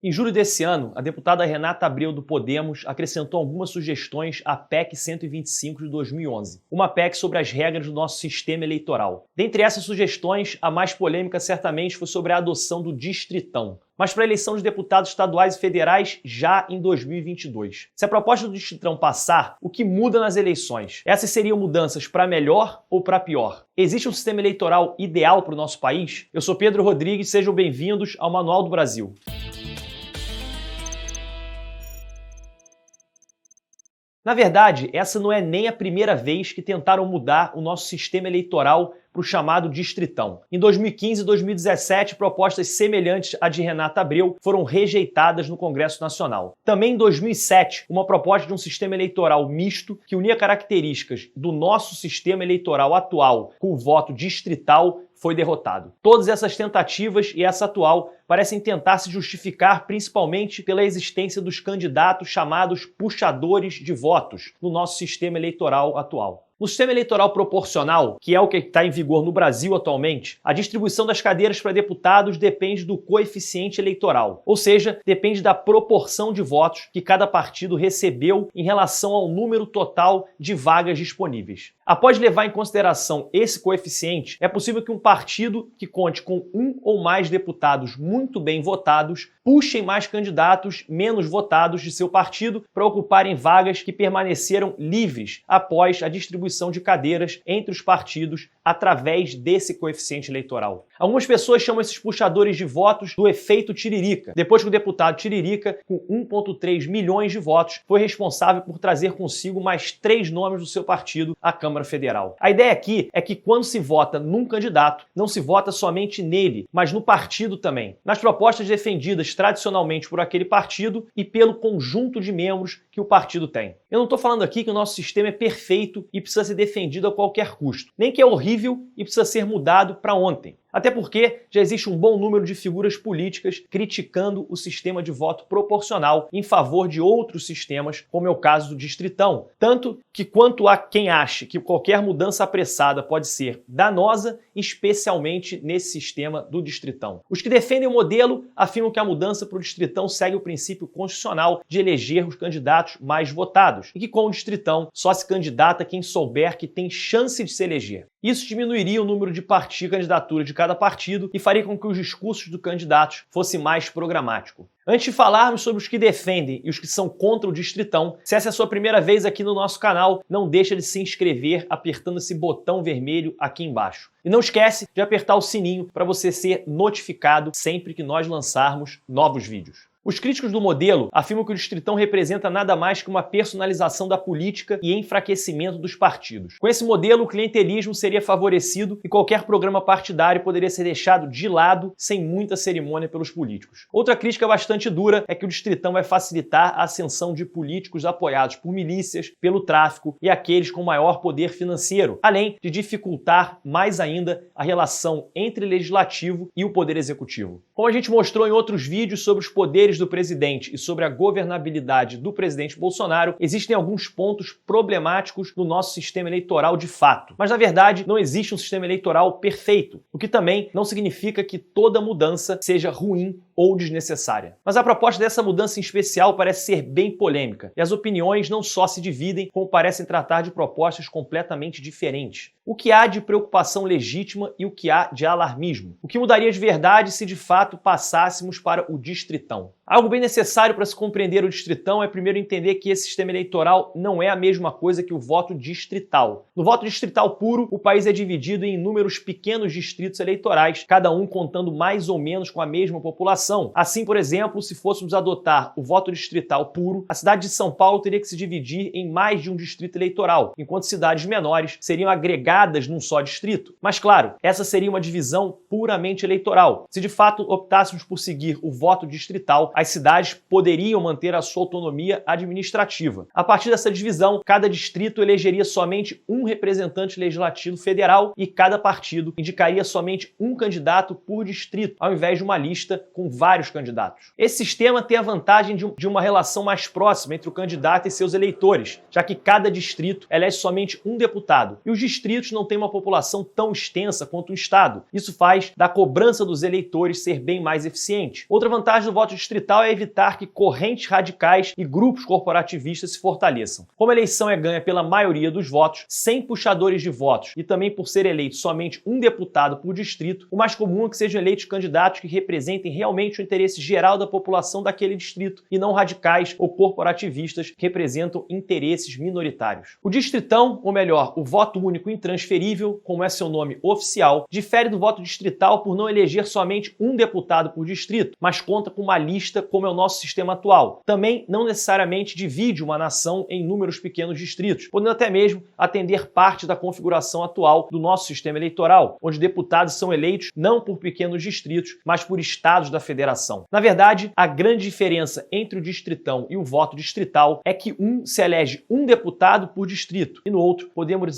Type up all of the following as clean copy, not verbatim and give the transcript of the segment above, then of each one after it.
Em julho desse ano, a deputada Renata Abreu do Podemos acrescentou algumas sugestões à PEC 125 de 2011, uma PEC sobre as regras do nosso sistema eleitoral. Dentre essas sugestões, a mais polêmica certamente foi sobre a adoção do distritão, mas para a eleição de deputados estaduais e federais já em 2022. Se a proposta do distritão passar, o que muda nas eleições? Essas seriam mudanças para melhor ou para pior? Existe um sistema eleitoral ideal para o nosso país? Eu sou Pedro Rodrigues, sejam bem-vindos ao Manual do Brasil. Na verdade, essa não é nem a primeira vez que tentaram mudar o nosso sistema eleitoral para o chamado distritão. Em 2015 e 2017, propostas semelhantes à de Renata Abreu foram rejeitadas no Congresso Nacional. Também em 2007, uma proposta de um sistema eleitoral misto que unia características do nosso sistema eleitoral atual com o voto distrital foi derrotado. Todas essas tentativas e essa atual parecem tentar se justificar principalmente pela existência dos candidatos chamados puxadores de votos no nosso sistema eleitoral atual. No sistema eleitoral proporcional, que é o que está em vigor no Brasil atualmente, a distribuição das cadeiras para deputados depende do coeficiente eleitoral, ou seja, depende da proporção de votos que cada partido recebeu em relação ao número total de vagas disponíveis. Após levar em consideração esse coeficiente, é possível que um partido que conte com um ou mais deputados muito bem votados puxem mais candidatos menos votados de seu partido para ocuparem vagas que permaneceram livres após a distribuição de cadeiras entre os partidos através desse coeficiente eleitoral. Algumas pessoas chamam esses puxadores de votos do efeito Tiririca, depois que o deputado Tiririca, com 1,3 milhões de votos, foi responsável por trazer consigo mais 3 nomes do seu partido à Câmara Federal. A ideia aqui é que quando se vota num candidato, não se vota somente nele, mas no partido também, nas propostas defendidas tradicionalmente por aquele partido e pelo conjunto de membros que o partido tem. Eu não estou falando aqui que o nosso sistema é perfeito e precisa ser defendido a qualquer custo, nem que é horrível e precisa ser mudado para ontem. Até porque já existe um bom número de figuras políticas criticando o sistema de voto proporcional em favor de outros sistemas, como é o caso do distritão. Tanto que quanto há quem ache que qualquer mudança apressada pode ser danosa, especialmente nesse sistema do distritão. Os que defendem o modelo afirmam que a mudança para o distritão segue o princípio constitucional de eleger os candidatos mais votados e que com o distritão só se candidata quem souber que tem chance de se eleger. Isso diminuiria o número de candidatura de cada partido e faria com que os discursos dos candidatos fossem mais programáticos. Antes de falarmos sobre os que defendem e os que são contra o distritão, se essa é a sua primeira vez aqui no nosso canal, não deixa de se inscrever apertando esse botão vermelho aqui embaixo. E não esquece de apertar o sininho para você ser notificado sempre que nós lançarmos novos vídeos. Os críticos do modelo afirmam que o distritão representa nada mais que uma personalização da política e enfraquecimento dos partidos. Com esse modelo, o clientelismo seria favorecido e qualquer programa partidário poderia ser deixado de lado sem muita cerimônia pelos políticos. Outra crítica bastante dura é que o distritão vai facilitar a ascensão de políticos apoiados por milícias, pelo tráfico e aqueles com maior poder financeiro, além de dificultar mais ainda a relação entre o legislativo e o poder executivo. Como a gente mostrou em outros vídeos sobre os poderes do presidente e sobre a governabilidade do presidente Bolsonaro, existem alguns pontos problemáticos no nosso sistema eleitoral de fato. Mas, na verdade, não existe um sistema eleitoral perfeito, o que também não significa que toda mudança seja ruim ou desnecessária. Mas a proposta dessa mudança em especial parece ser bem polêmica, e as opiniões não só se dividem, como parecem tratar de propostas completamente diferentes. O que há de preocupação legítima e o que há de alarmismo? O que mudaria de verdade se de fato passássemos para o distritão? Algo bem necessário para se compreender o distritão é primeiro entender que esse sistema eleitoral não é a mesma coisa que o voto distrital. No voto distrital puro, o país é dividido em inúmeros pequenos distritos eleitorais, cada um contando mais ou menos com a mesma população. Assim, por exemplo, se fôssemos adotar o voto distrital puro, a cidade de São Paulo teria que se dividir em mais de um distrito eleitoral, enquanto cidades menores seriam agregadas num só distrito. Mas claro, essa seria uma divisão puramente eleitoral. Se de fato optássemos por seguir o voto distrital, as cidades poderiam manter a sua autonomia administrativa. A partir dessa divisão, cada distrito elegeria somente um representante legislativo federal e cada partido indicaria somente um candidato por distrito, ao invés de uma lista com vários candidatos. Esse sistema tem a vantagem de uma relação mais próxima entre o candidato e seus eleitores, já que cada distrito elege somente um deputado, e os distritos não têm uma população tão extensa quanto o estado. Isso faz da cobrança dos eleitores ser bem mais eficiente. Outra vantagem do voto distrital é evitar que correntes radicais e grupos corporativistas se fortaleçam. Como a eleição é ganha pela maioria dos votos, sem puxadores de votos, e também por ser eleito somente um deputado por distrito, o mais comum é que sejam eleitos candidatos que representem realmente o interesse geral da população daquele distrito e não radicais ou corporativistas que representam interesses minoritários. O distritão, ou melhor, o voto único intransferível, como é seu nome oficial, difere do voto distrital por não eleger somente um deputado por distrito, mas conta com uma lista como é o nosso sistema atual. Também não necessariamente divide uma nação em inúmeros pequenos distritos, podendo até mesmo atender parte da configuração atual do nosso sistema eleitoral, onde deputados são eleitos não por pequenos distritos, mas por estados da federação. Na verdade, a grande diferença entre o distritão e o voto distrital é que um se elege um deputado por distrito e no outro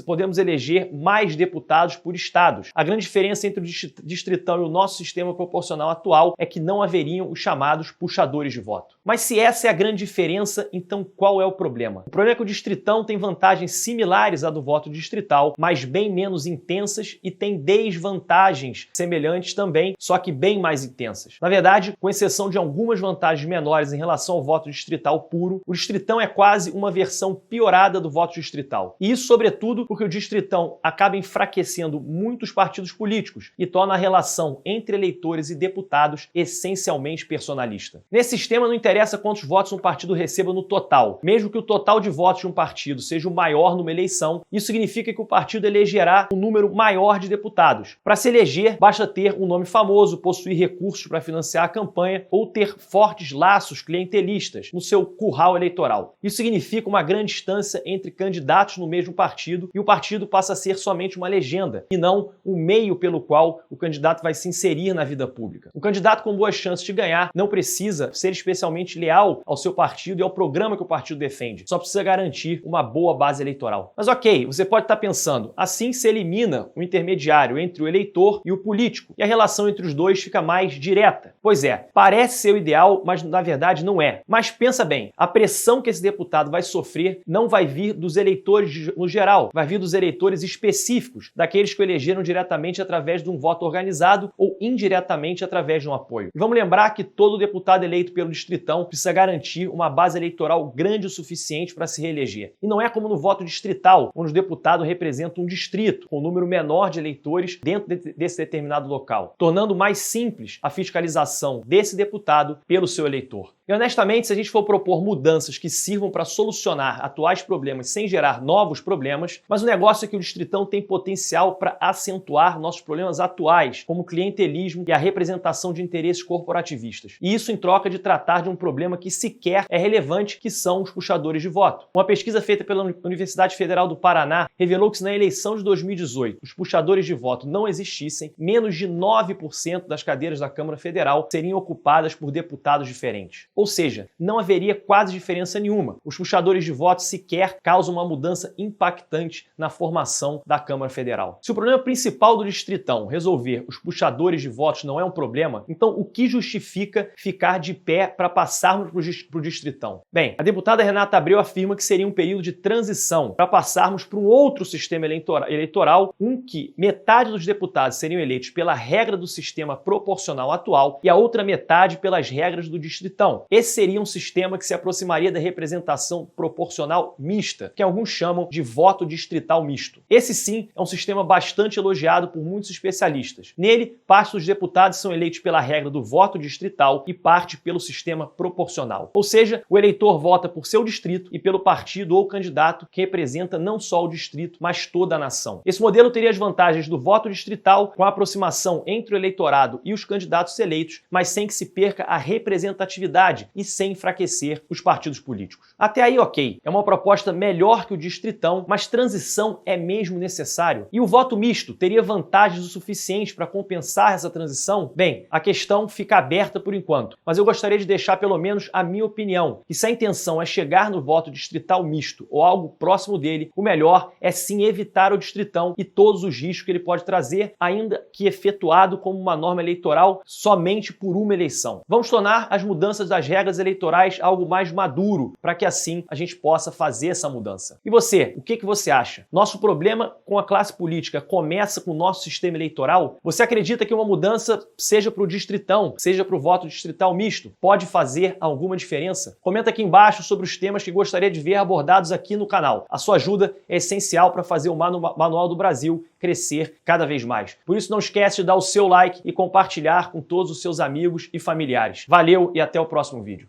podemos eleger mais deputados por estados. A grande diferença entre o distritão e o nosso sistema proporcional atual é que não haveriam os chamados puxadores de voto. Mas se essa é a grande diferença, então qual é o problema? O problema é que o distritão tem vantagens similares à do voto distrital, mas bem menos intensas, e tem desvantagens semelhantes também, só que bem mais intensas. Na verdade, com exceção de algumas vantagens menores em relação ao voto distrital puro, o distritão é quase uma versão piorada do voto distrital. E isso, sobretudo, porque o distritão acaba enfraquecendo muitos partidos políticos e torna a relação entre eleitores e deputados essencialmente personalista. Nesse sistema não interessa quantos votos um partido receba no total. Mesmo que o total de votos de um partido seja o maior numa eleição, isso significa que o partido elegerá um número maior de deputados. Para se eleger, basta ter um nome famoso, possuir recursos para financiar a campanha ou ter fortes laços clientelistas no seu curral eleitoral. Isso significa uma grande distância entre candidatos no mesmo partido e o partido passa a ser somente uma legenda e não o meio pelo qual o candidato vai se inserir na vida pública. Um candidato com boas chances de ganhar não precisa ser especialmente leal ao seu partido e ao programa que o partido defende, só precisa garantir uma boa base eleitoral. Mas ok, você pode estar pensando, assim se elimina o intermediário entre o eleitor e o político e a relação entre os dois fica mais direta. Pois é, parece ser o ideal, mas na verdade não é. Mas pensa bem, a pressão que esse deputado vai sofrer não vai vir dos eleitores no geral, vai vir dos eleitores específicos, daqueles que o elegeram diretamente através de um voto organizado ou indiretamente através de um apoio. E vamos lembrar que todo deputado eleito pelo distritão precisa garantir uma base eleitoral grande o suficiente para se reeleger. E não é como no voto distrital, onde o deputado representa um distrito com um número menor de eleitores dentro desse determinado local, tornando mais simples a fiscalização desse deputado pelo seu eleitor. E honestamente, se a gente for propor mudanças que sirvam para solucionar atuais problemas sem gerar novos problemas, mas o negócio é que o distritão tem potencial para acentuar nossos problemas atuais, como o clientelismo e a representação de interesses corporativistas. E isso em troca de tratar de um problema que sequer é relevante, que são os puxadores de voto. Uma pesquisa feita pela Universidade Federal do Paraná revelou que se na eleição de 2018 os puxadores de voto não existissem, menos de 9% das cadeiras da Câmara Federal seriam ocupadas por deputados diferentes. Ou seja, não haveria quase diferença nenhuma. Os puxadores de voto sequer causam uma mudança impactante na formação da Câmara Federal. Se o problema principal do distritão resolver os puxadores de votos não é um problema, então o que justifica ficar de pé para passarmos para o distritão? Bem, a deputada Renata Abreu afirma que seria um período de transição para passarmos para um outro sistema eleitoral, que metade dos deputados seriam eleitos pela regra do sistema proporcional atual e a outra metade pelas regras do distritão. Esse seria um sistema que se aproximaria da representação proporcional mista, que alguns chamam de voto distrital misto. Esse sim é um sistema bastante elogiado por muitos especialistas. Nele, parte dos deputados são eleitos pela regra do voto distrital e parte pelo sistema proporcional. Ou seja, o eleitor vota por seu distrito e pelo partido ou candidato que representa não só o distrito, mas toda a nação. Esse modelo teria as vantagens do voto distrital, com a aproximação entre o eleitorado e os candidatos eleitos, mas sem que se perca a representatividade sociedade e sem enfraquecer os partidos políticos. Até aí, ok. É uma proposta melhor que o distritão, mas transição é mesmo necessário? E o voto misto teria vantagens o suficiente para compensar essa transição? Bem, a questão fica aberta por enquanto, mas eu gostaria de deixar pelo menos a minha opinião, que se a intenção é chegar no voto distrital misto ou algo próximo dele, o melhor é sim evitar o distritão e todos os riscos que ele pode trazer, ainda que efetuado como uma norma eleitoral somente por uma eleição. Vamos tornar as mudanças das regras eleitorais algo mais maduro, para que assim a gente possa fazer essa mudança. E você, o que você acha? Nosso problema com a classe política começa com o nosso sistema eleitoral? Você acredita que uma mudança, seja para o distritão, seja para o voto distrital misto, pode fazer alguma diferença? Comenta aqui embaixo sobre os temas que gostaria de ver abordados aqui no canal. A sua ajuda é essencial para fazer o Manual do Brasil crescer cada vez mais. Por isso não esquece de dar o seu like e compartilhar com todos os seus amigos e familiares. Valeu e até o próximo vídeo.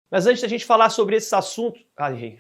Mas antes da gente falar sobre esse assunto... errei.